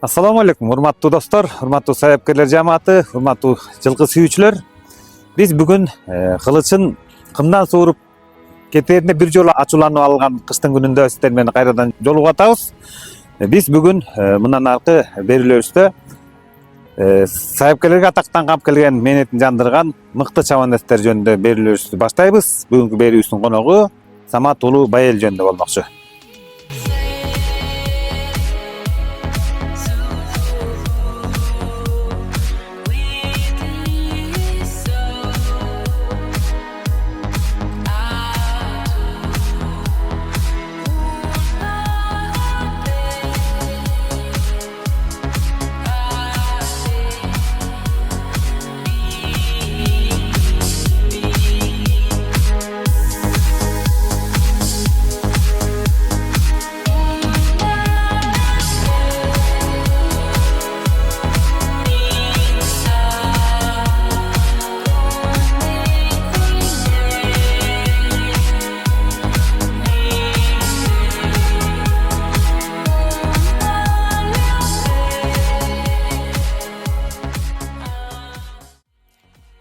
Assalamu alaikum, hurmatly dostlar, hurmatly sayapkerler jamaаты, hurmatly жылкы сүйүүчүлөр. Biz бүгүн кылычын кымдан сууруп кетерине бир жолу ачууланып алган кыштын күнүндө сиздер менен кайрадан жолугуп атабыз. Biz бүгүн мындан аркы берүүлөрүбүздө sayapkerlerге атактанган келген мээнетин жандырган мыкты чабандастар жөнүндө берүүлөрүбүздү баштайбыз. Бүгүнкү берүүбүздүн коногу Самат уулу Байел жөнүндө болмокчу.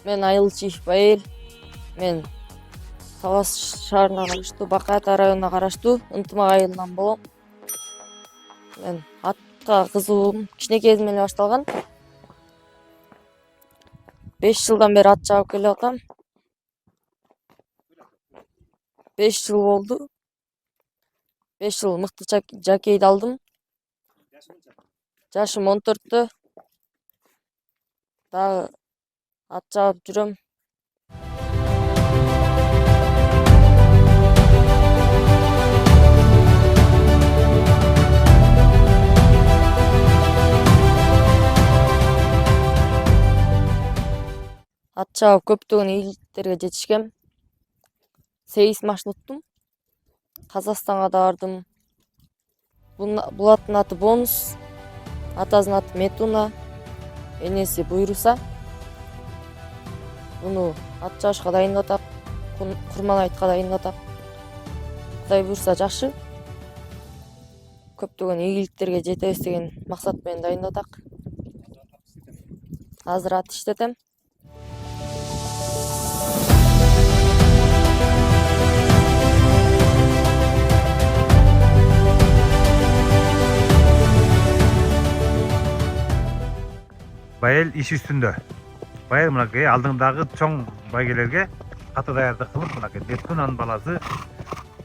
Мен Айылчиев Байел. Мен Талас шаарына караштуу Бакай Ата районуна караштуу Ынтымак айылынан болом. Мен атка кызыгуум кичине кезимден эле башталган. 5 жылдан бери ат чабып келип атам. 5 жыл болду. 5 жыл мыкты жакейди алдым. Жашым 14тө. Дагы ат чабып жүрөм. Ат чабып көптөгөн ийгиликтерге жетишкем. Сейис машина уттум. Казакстанга да бардым. Бул аттын аты Бонус. Атасынын аты Метуна. Энеси Буйруса. Буну ат чабышка дайындап атак. Курманайтка дайындап атак. Кудай буйруса жакшы. Көптөгөн ийгиликтерге жетебиз деген максат менен дайындап атак. Азыр ат иштетем. Байел иш үстүндө. Байел мынакей алдыңдагы чоң байгелерге каты даярдык кылып мынакей Метунанын баласы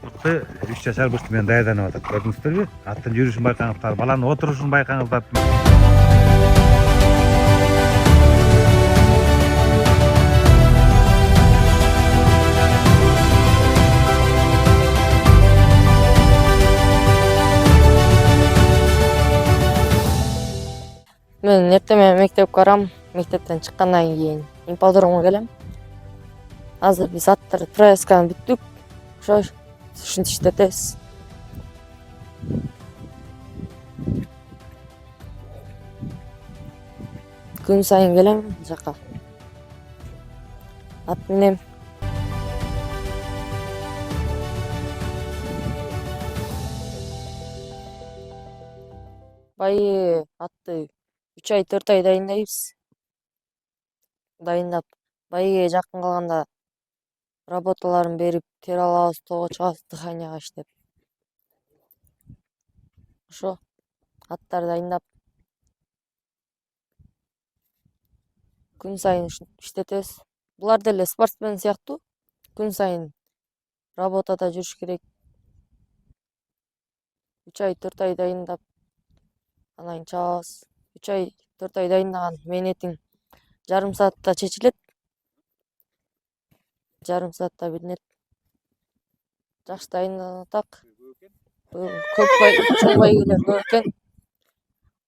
Мыкты 3 жашар бышты менен даярданып атат. Көрдүңүздөрбү? Аттын жүрүшүн байкаңыздар, баланын отурушун байкаңыздар. Мен эртең мектепке барам. Мектептен чыккандан кийин имподромго келем. Азыр биз аттарды проверканы бүттүк. Ушинтип иштетебиз. Күн сайын келем жака. Ат менем. Байы атты 3 ай 4 ай дайындайбыз. Дайындап байыга жакын калганда работаларын берип тере алабыз, тоого чыгабыз, дыханияга иштеп. Ошо аттарды дайындап күн сайын иштетебиз. Булар деле спортсмен сыяктуу. Күн сайын работада жүрүш керек. 3 ай 4 ай дайындап анан чабабыз. 3 ай 4 ай дайындаган мээнетиң жарым саатта чечилет. Жарым саатта билинет. Жакшы дайынданып атак. Көп чоң байгелер көп экен.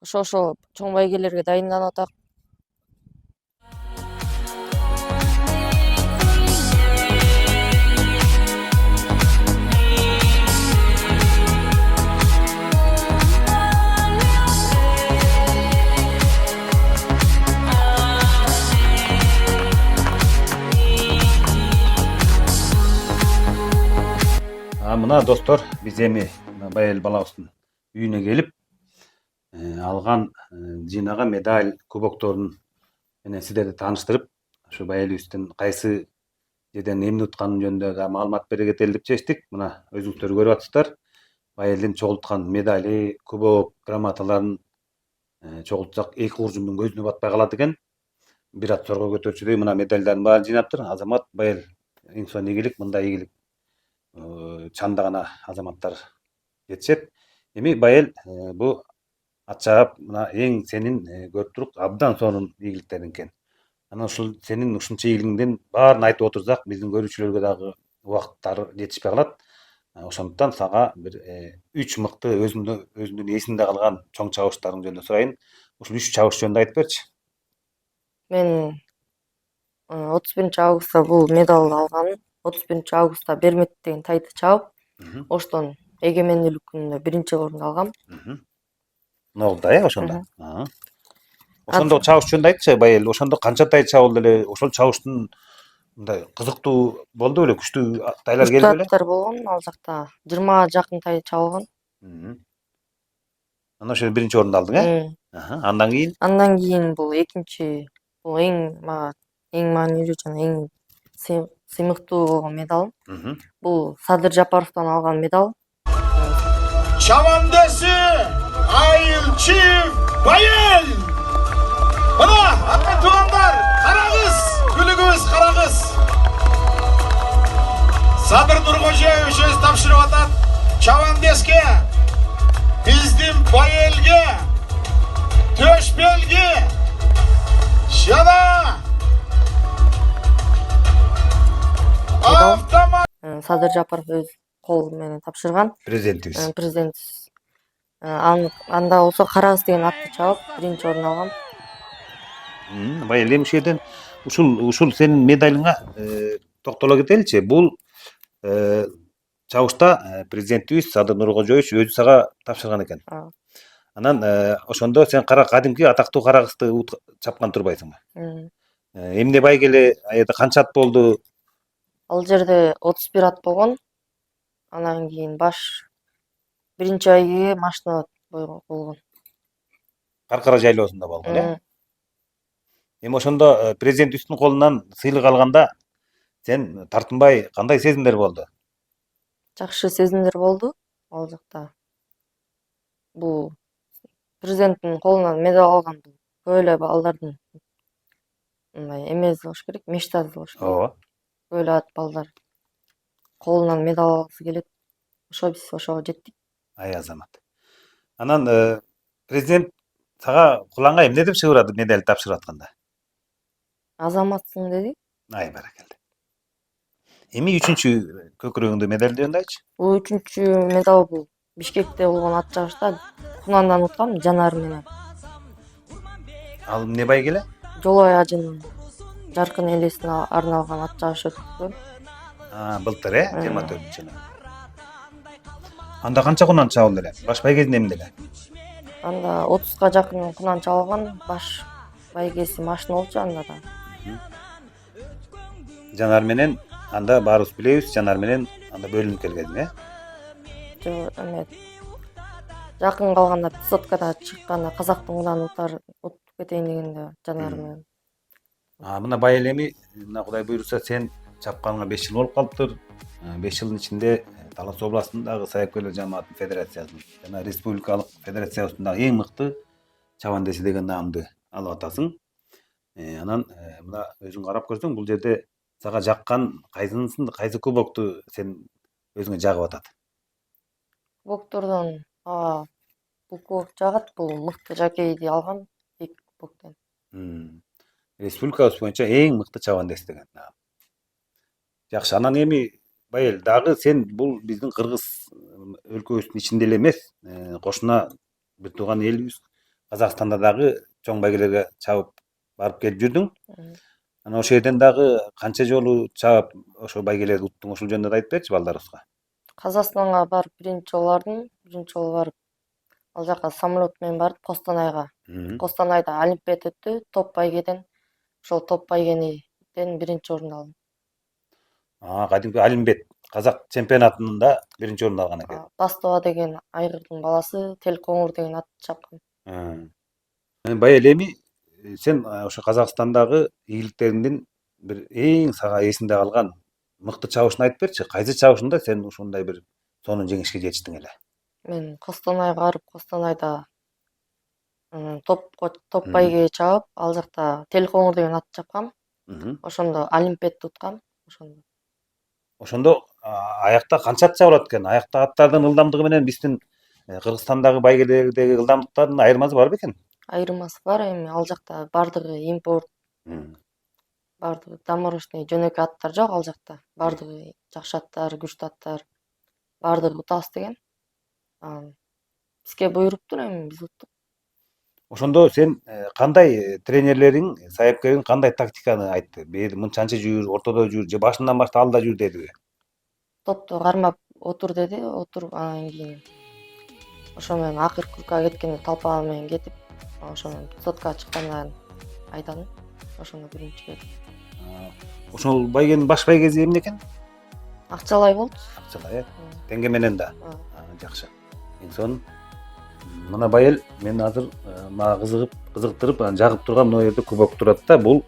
Ошо чоң байгелерге дайынданып атак. Мына достор, биз эми Байел балабыздын үйүнө келип, алган жыйнаган медаль кубокторун менен сиздерди тааныштырып, ушу байелибиздин кайсы жерден эмне утканы жөнүндө да маалымат бере кетели деп чечтик. Мына өзүңүздөр көрүп атасыздар. Байелдин чогулткан медали, кубок, грамоталарын чогултсак эки куржундун көзүнө батпай калат экен. Бир ат сорго көтөрчүдөй мына медальдардын баарын жыйнаптыр. Азамат Байел эң сонун ийгилик, мындай ийгилик чанда гана азаматтар жетишет. Эми Байел бу атчаап мына эң сенин көрүп турук абдан сонун ийгиликтериң экен. Анан ушул сенин ушунча ийгилигиңден баарын айтып отурсак биздин көрүүчүлөргө дагы убакыттары жетишпей калат. Ошондуктан сага бир 3 мыкты өзүңдүн эсиңде калган чоң чабыштарың жөнүндө сурайын. Ушул 3 чабыш жөнүндө айтып берчи. Мен 31 августта бул медалды алганмын. 31 августта Бермет деген тайды чабып, оштон эгемендүүлүк күнүндө 1-орунду алгам. Ноолда ошондо. Ошондо чабыш жөнүндө айтчы Байел. Ошондо канча тай чабылды эле? Ошол чабыштын мындай кызыктуу болду беле? Күчтүү тайлар келди беле? Аттар болгон ал жакта 20га жакын тай чабылган. Анан ошол 1-орунду алдың, Андан кийин бул экинчи, бул эң маанилүү жана эң сыймыктуу болгон медалым. Бул Садыр Жапаровдон алган медал. Чавандеси Айылчиев Байел. Мына ата туугандар, карагыз, күлүгүбүз карагыз. Садыр Нуркожоевич өз тапшырып атат. Чавандеске, биздин Байелге, Төшбелге жана автомат Садыр Жапаров өз кол менен тапшырган. Президент. Анда болсо Карагыз деген атты чабып 1-орун алгам. Байел эми ушул жерден ушул сенин медалыңа токтоло кетеличи. Бул чабышта президентибиз Садыр Нуркожоевич өзү сага тапшырган экен. Анан ошондо сен кадимки атактуу Карагызды чапкан турбайсыңбы? Эмне байгеле аерде канча ат болду? Ал жерде 31 ат болгон. Анан кийин баш 1-байгеге машина болгон. Каркара жайлоосунда болгон, Эми ошондо президентибиздин колунан сыйлык алганда сен тартынбай кандай сезимдер болду? Жакшы сезимдер болду ал жакта. Бул президенттин колунан медал алган көп эле балдардын мындай эмеси болуш керек, мечтасы болуш керек. Ооба. Көп эле балдар колунан медал алгысы келет. Биз ошого жеттик. Азамат. Анан президент сага кулаңга эмне деп чыгырады медаль тапшырып атканда? Азаматсың деди. Баракелде. Эми 3-чү көкүрөгүңдө медаль жөнүндө айтчы. Бул 3-чү медал бул Бишкекте болгон ат чабышта Кунандан уткам Жанар менен. Ал эмне байгеле? Жолой ажынын жаркын элесине арналган ат чабыш өткөзгөн. Былтыр 24-жылы. Анда канча кунан чабылды эле? Баш байгесин эмне эле? Анда 30га жакын кунан чабылган. Баш байгеси машина болчу анда да. Жанар менен анда баарыбыз билебиз, Жанар менен анда бөлүнүп келгенсиң, Эме жакын калганда пятьсоткада чыкканда казактын кунаны утуп кетейин дегенде Жанар менен. Мына Байел эми мына Кудай буйруса сен чапканыңа 5 жыл болуп калыптыр. 5 жылдын ичинде Талас областындагы Саяпкерлер жамаатынын федерациясынын жана республикалык федерациябыздагы эң мыкты чабандеси деген наамды алып атасың. Анан мына өзүң карап көрсөң бул жерде сага жаккан кайсы кубокту сен өзүңө жагып атат? Кубоктордон бул кубок жагат. Бул мыкты жакейди алгам 2 кубоктон. Республикабыз боюнча эң мыкты чабандес деген наам. Жакшы. Анан эми Байел дагы сен бул биздин Кыргыз өлкөбүздүн ичинде эле эмес, кошуна бир тууган элибиз Казакстанда дагы чоң байгелерге чабып барып келип жүрдүң. Анан ошол жерден дагы канча жолу чабып ошо байгелерди уттуң, ошол жөнүндө айтып берчи балдарыбызга. Казакстанга барып 1-жолу бардым. 1-жолу барып ал жака самолет менен барып Костанайга. Костанайда олимпиада өттү топ байгеден. Ошол топ байгеден 1-орунду алдым. Кадимки Олимпиад казак чемпионатында 1-орунду алган экен. Бастова деген айгырдын баласы Телкоңур деген атты чапкан. Байел эми сен ошо Казакстандагы ийгиликтериңдин бир эң сага эсинде калган мыкты чабышын айтып берчи. Кайсы чабышында сен ушундай бир сонун жеңишке жетиштиң эле? Мен Костанайга барып, Костанайда топ байге чабып, ал жакта Телкоңур деген ат чапкам. Ошондо Олимпиадты уткам. Ошондо аякта канча ат чабылат экен? Аякта аттардын ылдамдыгы менен биздин Кыргызстандагы байгелердеги ылдамдыктардын айырмасы бар бекен? Айырмасы бар, эми ал жакта бардыгы импорт, бардыгы доморощный жөнөкөй аттар жок ал жакта. Бардыгы жакшы аттар, күчтүү аттар, бардыгы утабыз деген. Бизге буйруптур, эми биз уттук. Ошондо сен кандай тренерлериң, саяпкериң кандай тактиканы айтты? Мынчанча жүр, ортодо жүр, же башынан баштап алда жүр дедиби? Топту кармап отур деди, отуруп анан кийин ошо менен акыркы куркка кеткенде талпа менен кетип, ошо менен сотка чыккандан айтадым. Ошондо биринчи келдим. Ошол байгенин баш байгеси эмне экен? Акчалай болду. Акчалай, теңге менен да. Жакшы. Эң сонун. Мына байел мен азыр мага кызыктырып, жагып турган мына жерде кубок турат да, бул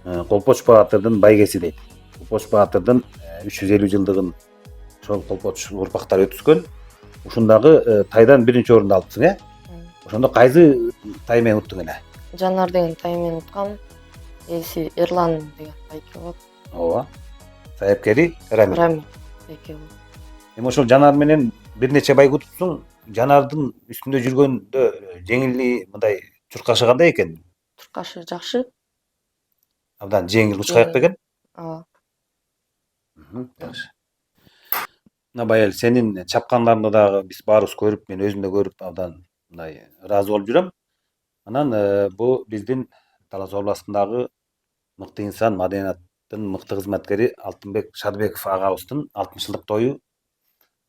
Колпоч Баатырдын байгеси дейт. Колпоч Баатырдын 350 жылдыгын ошол Колпоч урпактары өткөзгөн. Ушундагы тайдан биринчи орунду алыпсың, Ошондо кайсы тай менен уттуң эле? Жанар деген тай менен уткам. Эси Эрлан деген байке болот. Ооба. Саяпкери Рами байке болот. Эми ошол Жанар менен бир нече байга утупсуң. Жанардын үстүндө жүргөндө жеңили мындай чуркашы кандай экен? Чуркашы жакшы. Абдан жеңил учкаяк бекен? Ооба. Жакшы. Мына байел сенин чапкандарыңды дагы биз баарыбыз көрүп, мен өзүм да көрүп абдан мындай ыраазы болуп жүрөм. Анан бул биздин Талас областындагы мыкты инсан, маданияттын мыкты кызматкери Алтынбек Шадыбеков агабыздын 60 жылдык тою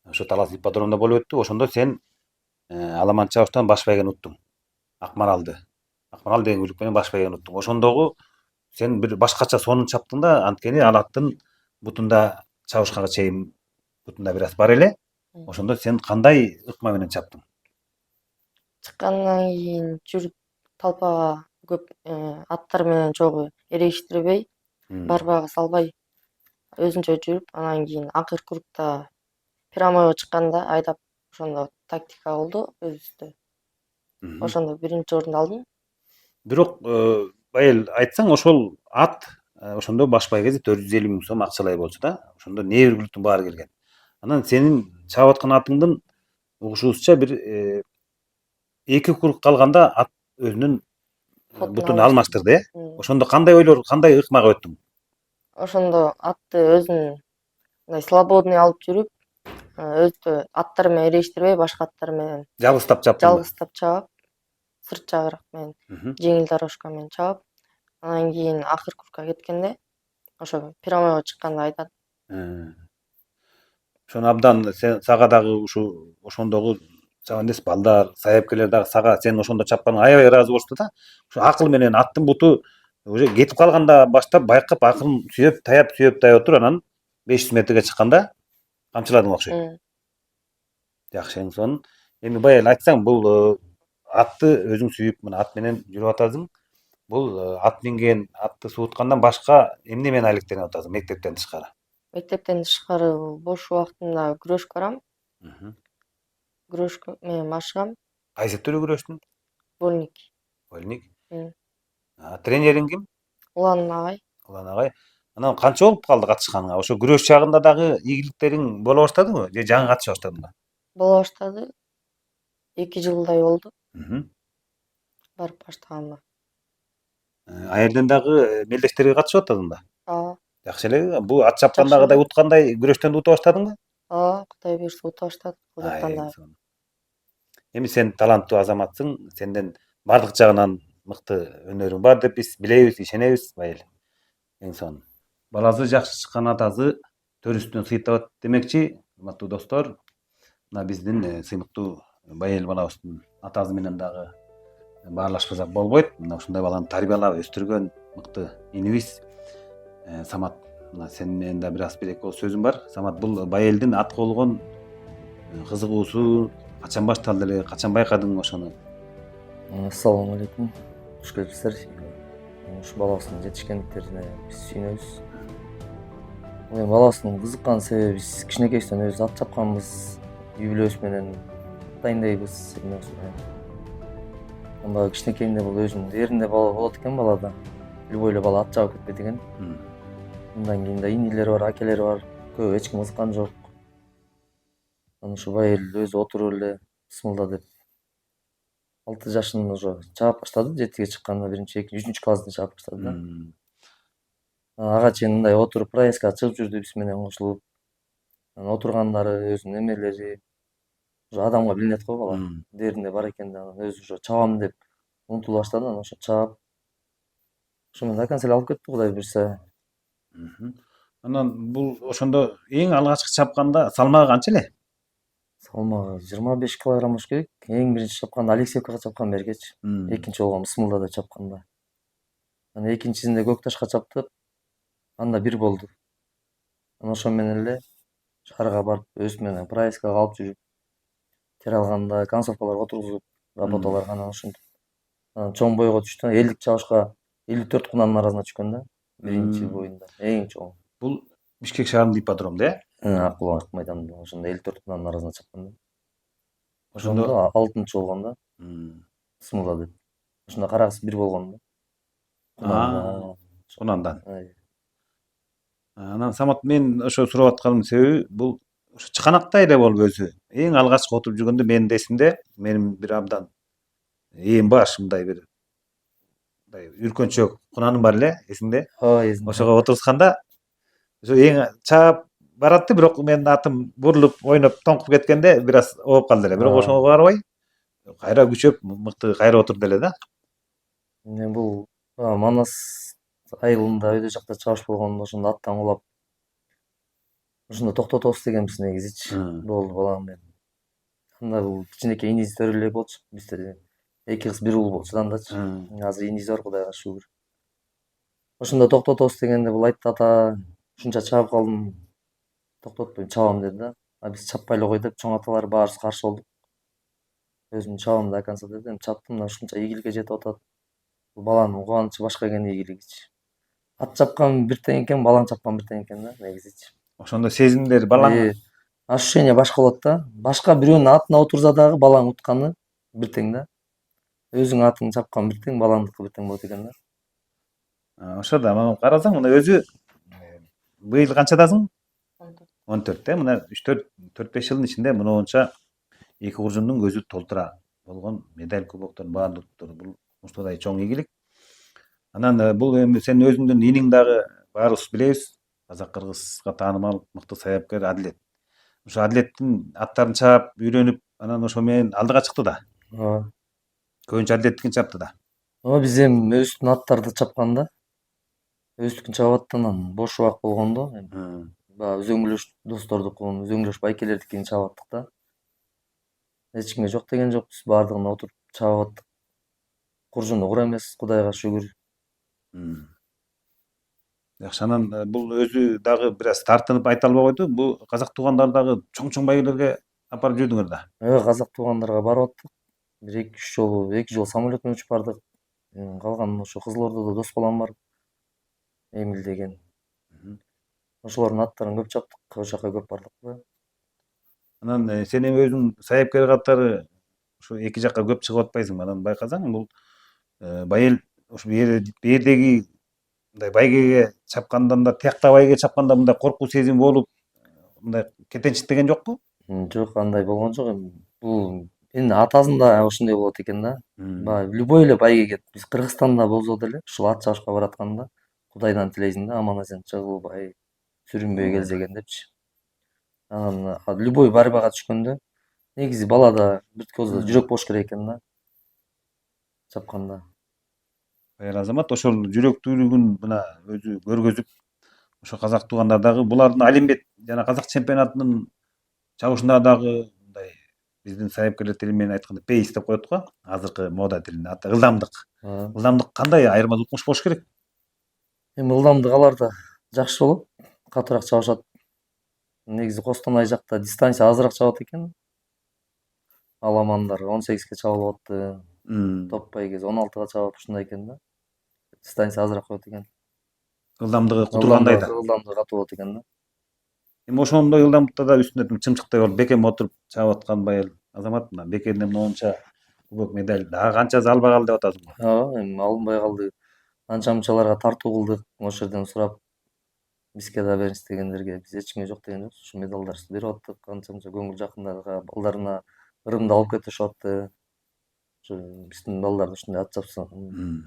ошо Талас ипподромдо болуп өттү. Ошондо сен аламан чабыштан баш байгени уттуң. Акмарал деген күлүк менен баш байгени уттуң. Ошондогу сен бир башкача сонун чаптың да, анткени ал аттын бутунда чабышканга чейин бутунда бир аз бар эле. Ошондо сен кандай ыкма менен чаптың? Чыккандан кийин жүрүп талпага көп аттар менен чогуу эрегиштирбей, барбага салбай өзүнчө жүрүп, анан кийин акыркы куркта прямойго чыкканда айдап, ошондо тактика болду өзүбүздө. Ошондо биринчи орунду алдым. Бирок байел айтсаң, ошол ат ошондо баш байгеси 450 миң сом акчалай болчу да. Ошондо небир баары келген. Анан сенин чабып аткан атыңдын угушубузча бир 2 курк калганда ат өзүнүн бутун алмаштырды, Ошондо кандай ойлор, кандай ыкмага өттүң? Ошондо атты өзүнүн мындай свободный алып жүрүп, өзү аттар менен эрегиштирбей, башка аттар менен Жалгыстап чаптың? жалгыстап чабып, сырт жагырак менен, жеңил дорожка менен чабып, анан кийин акыркы куркка кеткенде ошо прямойго чыкканда айтат. Ошону абдан сага дагы ошондогу чабандес балдар, саяпкерлер дагы сага сен ошондо чапканыңа аябай ыраазы болушту да. Ошо акыл менен аттын буту уже кетип калганда баштап байкап акырын сүйөп таяп отуруп, анан 500 метрге чыкканда камчыладың окшойт. Жакшы, эң сонун. Эми байел айтсаң, бул атты өзүң сүйүп, мына ат менен жүрүп атасың. Бул ат минген, атты сууткандан башка эмне менен алектенип атасың мектептен тышкары? Мектептен тышкары бош убактымда күрөшкө барам. Күрөшкө менен машыгам. Кайсы түрү күрөштүң? Вольник. Тренериң ким? Улан агай. Анан канча болуп калды катышканыңа? Ошо күрөш жагында дагы ийгиликтериң боло баштадыбы? Же жаңы катыша баштадыңбы? Боло баштады. 2 жылдай болду. Барып баштаганыма. Айылдан дагы мелдештерге катышып атасың да? Ооба. Жакшы эле. Бул ат чапкандагыдай уткандай күрөштөн да ута баштадыңбы? Ооба, Кудай буйрса ута баштадык. Ал жактан да. Эми сен таланттуу азаматсың, сенден бардык жагынан мыкты өнөрүң бар деп биз билебиз, ишенебиз, байел. Эң сонун. Баласы жакшы чыккан атасы төр үстүнөн сыйтабат демекчи, урматтуу достор. Мына биздин сыймыктуу байел балабыздын атасы менен дагы баарлашпасак болбойт. Мына ушундай баланы тарбиялап өстүргөн мыкты инибиз Самат. Мына сен менен да бир аз бир эки сөзүм бар. Самат, бул байелдин атка болгон кызыгуусу качан башталды эле, качан байкадың ошону? Ассалому алейкум. Хош келипсиздер. Ушу баласынын жетишкендиктерине биз сүйүнөбүз. Эми баласынын кызыккан себеби биз кичинекейибизден өзүбүз ат чапканбыз. Үй бүлөбүз менен дайындайбыз. Анда кичинекейинде бул өзүнүн эринде бала болот экен балада. Любой эле бала ат чабып кетпейт экен. Андан кийин да инилери бар, акелери бар. Көп эч ким кызыккан жок. Анан ушу байыл өзү отуруп эле бисмилла деп 6 жашында уже чаап баштады. 7-ге чыкканда 1-2-3 класста чаап баштады да. Ага чейин мындай отуруп проездга чыгып жүрдү биз менен кошулуп. Анан отургандары өзүнүн эмелери уже адамга билинет го бала. Деринде бар экен да анан өзү уже чабам деп умтула баштады. Анан ошо чаап ошо менен до конца алып кетти Кудай буйрса. Анан бул ошондо эң алгачкы чапканда салмагы канча эле? Салмагы 25 килограмм болуш керек. Эң биринчи чапканда Алексеевкага чапкан бергечи. Экинчи болгон Бысмылда деп чапканда. Анан экинчисинде Көкташка чаптык. Анда бир болду. Анан ошо менен эле шаарга барып өз менен проездга алып жүрүп тере алганда концовкаларга отургузуп работаларга анан ушинтип. Анан чоң бойго түштү. Элдик чабышка 54 кунанын арасына түшкөн да. Биринчи боюнда эң чоң. Бул Бишкек шаарынын ипподромунда, Акбул Ак майданында ошондо 54 кунанын арасына чапкан да. Ошондо 6-чы болгон да. Бысмылда деп. Ошондо карагыс бир болгон да. Кунандан. Анан Самат мен ошо сурап атканымдын себеби бул ошо чыканактай эле болуп өзү. Эң алгачкы отуруп жүргөндө менин да эсимде, менин бир абдан ээн баш мындай бир мындай үркөнчөк кунаным бар эле, эсиңде? Эсимде. Ошого отурусканда ошо эң чаап баратты, бирок менин атым бурулуп, ойноп, тоңкуп кеткенде бир аз ооп калды эле. Бирок ошого карабай кайра күчөп, мыкты кайра отурду эле да. Мен бул Манас айылында өйдө жакта чабыш болгондо ошондо аттан кулап ошондо токтотобуз дегенбиз негизичи. Болду балам менен. Анда бул кичинекей иниз төрө эле болчу. Бизде 2 кыз 1 уул болчу андачы. Азыр иниз бар Кудайга шүгүр. Ошондо токтотобуз дегенде бул айтты: "Ата, ушунча чабып калдым. Токтотпойм, чабам" деди да. А биз чаппай эле кой деп чоң аталар баарыбыз каршы болдук. Өзүм чабам до конца деди. Эми чаптым да ушунча ийгиликке жетип атат. Бул баланын кубанычы башка экен ийгилигичи. Ат чапкан бир тең экен, баланы чапкан бир тең экен да негизичи. Ошондо сезимдер балаң Ощущение башка болот да. Башка бирөөнүн атына отурса дагы балаң утканы бир тең да. Өзүң атыңды чапкан бир тең, балаңдыкы бир тең болот экен да. Ошо да мына карасаң, мына өзү быйыл канчадасың? 14, мына 4-5 жылдын ичинде мынонча эки куржундун көзү толтура болгон медаль, кубоктор, баардыктар бул ушундай чоң ийгилик. Анан бул эми сен өзүңдүн иниң дагы баарыбыз билебиз. Казак кыргызга таанымал мыкты саяпкер Адилет. Ошо Адилеттин аттарын чаап үйрөнүп, анан ошо менен алдыга чыкты да. Көбүнчө Адилеттикин чапты да. Биз эми өзүбүздүн аттарды чапканда өзүнүкүн чабып аттан бош убак болгондо баягы үзөңгүлөш достордукун, үзөңгүлөш байкелердикин чабып аттык да. Эч кимге жок деген жокпуз, баардыгына отуруп чабып аттык. Куржуну кур эмес, Кудайга шүгүр. Жакшы, анан бул өзү дагы бир аз тартынып айта албай койду. Бул казак туугандар дагы чоң байгелерге апарып жүрдүңөр да. Казак туугандарга барып аттык. Бир 2-3 жолу, 2 жол самолет менен учуп бардык. Калган ошо Кызыл Ордодо дос балам бар. Эмил деген. Ошолордун аттарын көп чаптык, ошол жака көп бардык да. Анан сен эми өзүң саяпкер катары ошо эки жакка көп чыгып атпайсың. Анан байкасаң, бул байыл ошо бердеги мындай байгеге чапкандан да, тиякта байгеге чапканда мындай коркуу сезими болуп, мындай кетенчик деген жокпу? Жок, андай болгон жок эми. Бул менин атасында ошондой болот экен да. Баягы любой эле байгеге биз Кыргызстанда болсо деле ушул ат чабышка баратканда Кудайдан тилейсиң да, аман-эсен чыгылбай, сүрүнбөй келсе экен депчи. Анан любой борьбага түшкөндө негизи балада бир көзү жүрөк болуш керек экен да. Чапканда. Байыр азамат ошол жүрөктүүлүгүн мына өзү көргөзүп, ошо казак туугандар дагы булардын Олимпиад жана казак чемпионатынын чабышында дагы мындай биздин саяпкерлер тили менен айтканда пейс деп коет го, азыркы мода тилинде аты ылдамдык. Ылдамдык кандай айырмалык болуш керек? Эми ылдамдык аларда жакшы болот, катыраак чабышат. Негизи Костанай жакта дистанция азыраак чабат экен. Аламандар 18ге чабылып атты. топпай кез 16-га чабып ушундай экен да. Дистанция азыраак коет экен. Ылдамдыгы кутулгандай да. Ылдамдыгы катуу болот экен да. Эми ошондой ылдамдыкта да үстүнө чымчыктай болуп бекем отуруп чабып аткан Байел Азамат мына бекемден монча күбөк медаль дагы канчасы албай калды деп атасың. Ооба, эми алынбай калды. Анча мынчаларга тартуу кылдык, ошол жерден сурап бизге да бериңиз дегендерге биз эчкимге жок деген жокпуз. Ушу медалдарыбызды берип аттык, канча мынча көңүл жакындарга, балдарына ырымды алып кетишип атты. Ушу биздин балдар ушундай ат чапсын,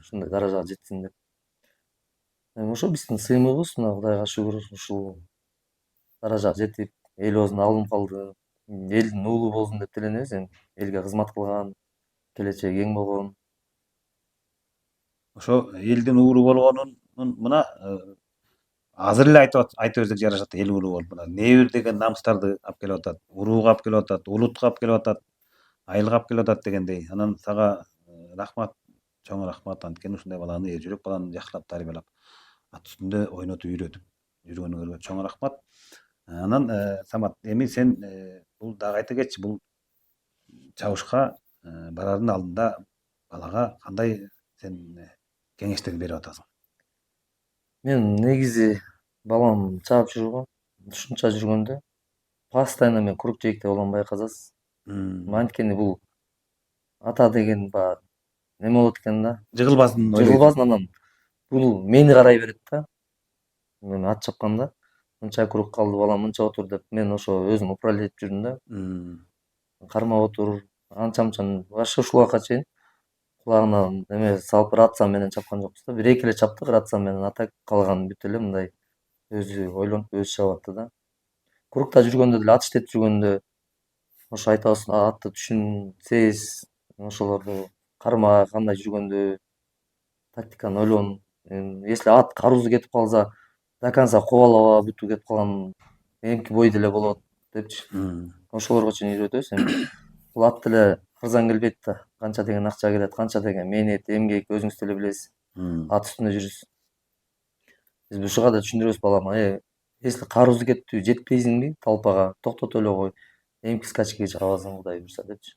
ушундай даражага жетсин деп. Эми ошо биздин сыймыгыбыз, мына Кудайга шүгүр, ушул даражага жетип, элибиздин алынып калды. Элдин уулу болсун деп тиленебиз, эми элге кызмат кылган, келечеги кең болгон. Ошо элдин ууру болгонун мына азыр эле айта берсек жарашат. Эл ууру болуп мына небир деген намыстарды алып келип атат, урууга алып келип атат, улутка алып келип атат, айылга алып келип атат дегендей. Анан сага рахмат, чоң рахмат. Анткени ушундай баланы, эл жүрөк баланы жакшылап тарбиялап, ат үстүндө ойнотуп үйрөтүп жүргөнүңөргө чоң рахмат. Анан Самат, эми сен бул дагы айта кетчи, бул чабышка барардын алдында балага кандай сен кеңештер берип атасың? Мен негизи балам чаап жүргөн, ушунча жүргөндө постоянно мен курук жээкте болгонун байкасасыз. Анткени бул ата деген баягы неме болот экен да. Жыгылбасын Жыгылбасын, анан бул мени карай берет да. Мен ат чапканда мынча курук калды балам, мынча отур деп мен ошо өзүм управлять этип жүрдүм да. Кармап отур, анча мынча вообще ушул убакка чейин кулагына неме салып рация менен чапкан жокпуз да. Бир эки эле чаптык рация менен, ата калган бүт эле мындай өзү ойлонуп өзү чабып атты да. Курукта жүргөндө деле, ат иштетип жүргөндө ошо айтабыз, атты түшүн, сез, ошолорду карма, кандай жүргөндө тактиканы ойлон. Если ат кароозу кетип калса, до конца кубалаба, буту кетип калган эмки бой деле болот депчи. Ошолорго чейин үйрөтөбүз. Эми бул ат деле арзан келбейт да. Канча деген акча келет, канча деген мээнет, эмгек, өзүңүз деле билесиз. Ат үстүндө жүрүсүз. Биз ушуга да түшүндүрөбүз балама, если кароозу кетти, жетпейсиңби толпага, токтото эле кой. Эмки скачкиге чыгабасың, Кудай буйрса депчи.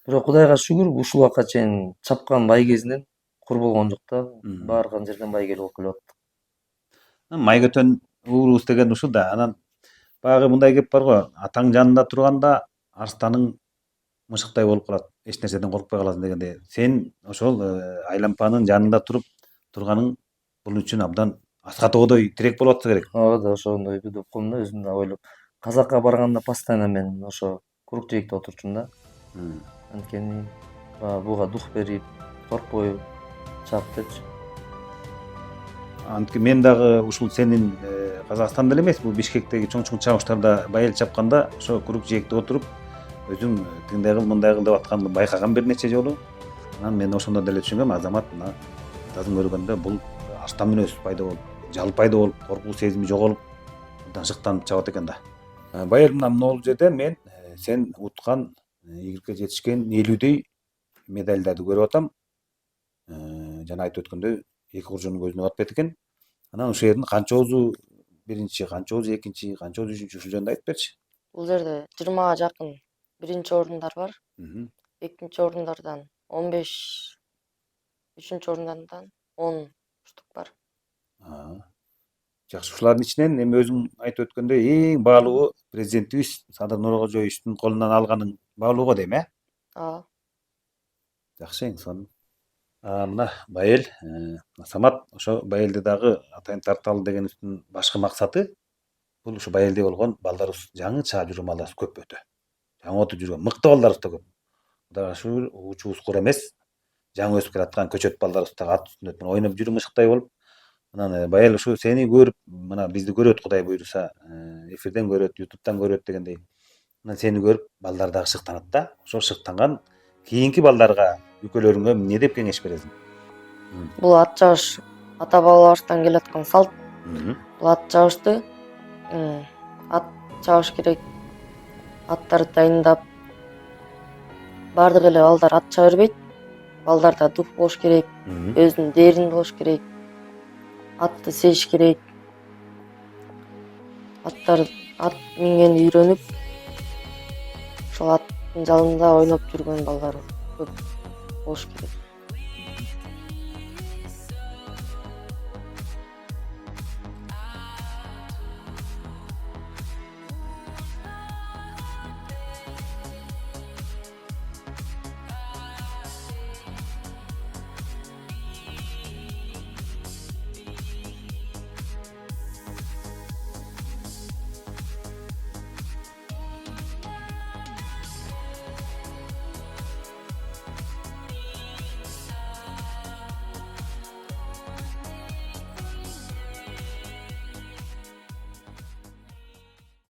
Бирок Кудайга шүгүр, ушул убакка чейин чапкан бай кезинен кур болгон жок да. Барган жерден байгел болуп келип аттык. Майгөтөн уурубуз деген ушул да. Анан баягы мындай кеп бар го, атаң жанында турганда арстаның мышыктай болуп калат, эч нерседен коркпой каласың дегендей. Сен ошол айлампанын жанында турганың бул үчүн абдан аска тоодой тирек болуп атса керек. Ооба да, ошондой деп коем да, өзүм да ойлоп. Казакка барганда постоянно мен ошо курук жээкте отурчумун да. Анткени буга дух берип, коркпой чап депчи. Анткени мен дагы ушул сенин Казакстанда эле эмес, бул Бишкектеги чоң чабыштарда байел чапканда ошо курук жээкте отуруп, өзүм тындай кыл, мындай кыл деп атканды байкагам бир нече жолу. Анан мен ошондо деле түшүнгөм, Азамат мына атасын көргөндө бул арстан мүнөз пайда болуп, жал пайда болуп, коркуу сезими жоголуп, абдан шыктанып чабат экен да. Байел мына могул жерде мен сен уткан, ийгиликке жетишкен 50дей медальдарды көрүп атам. Жана айтып өткөндөй, эки куржунун көзүнө батпайт экен. Анан ушул жердин канчоозу биринчи, канчоозу экинчи, канчоозу үчүнчү, ушул жөнүндө айтып берчи. Бул жерде 20га жакын биринчи орундар бар. Экинчи орундардан 15, үчүнчү орундардан 10 штук бар. Жакшы, ушулардын ичинен эми өзүң айтып өткөндөй эң баалугу президентибиз Садыр Нуркожоевичтин колунан алганың баалугу дейм, Ооба. Жакшы, эң сонун. Мына Байел, Самат ошо Байелди дагы атайын тарталы дегенибиздин башкы максаты бул ушу Байелде болгон балдарыбыз, жаңы чаап жүргөн балдарыбыз көп өтө. Жаңы отуп жүргөн мыкты балдарыбыз да көп. Кудайга шүгүр, учубуз кур эмес. Жаңы өсүп келаткан көчөт балдарыбыз да ат үстүндө ойноп жүрүп мышыктай болуп. Анан Байел ушу сени көрүп, мына бизди көрөт, Кудай буйруса, эфирден көрөт, YouTube'дан көрөт дегендей. Анан сени көрүп балдар дагы шыктанат да. Ошо шыктанган кийинки балдарга, үкөлөрүңө эмне деп кеңеш бересиң? Бул ат чабыш ата бабаларыбыздан келаткан салт. Бул ат чабышты ат чабыш керек. Аттарды дайындап, баардык эле балдар ат чаба бербейт. Балдарда дух болуш керек, өзүнүн дээрин болуш керек. Атты сезиш керек. Ат мингени үйрөнүп, ошол аттын жанында ойноп жүргөн балдар көп болуш керек.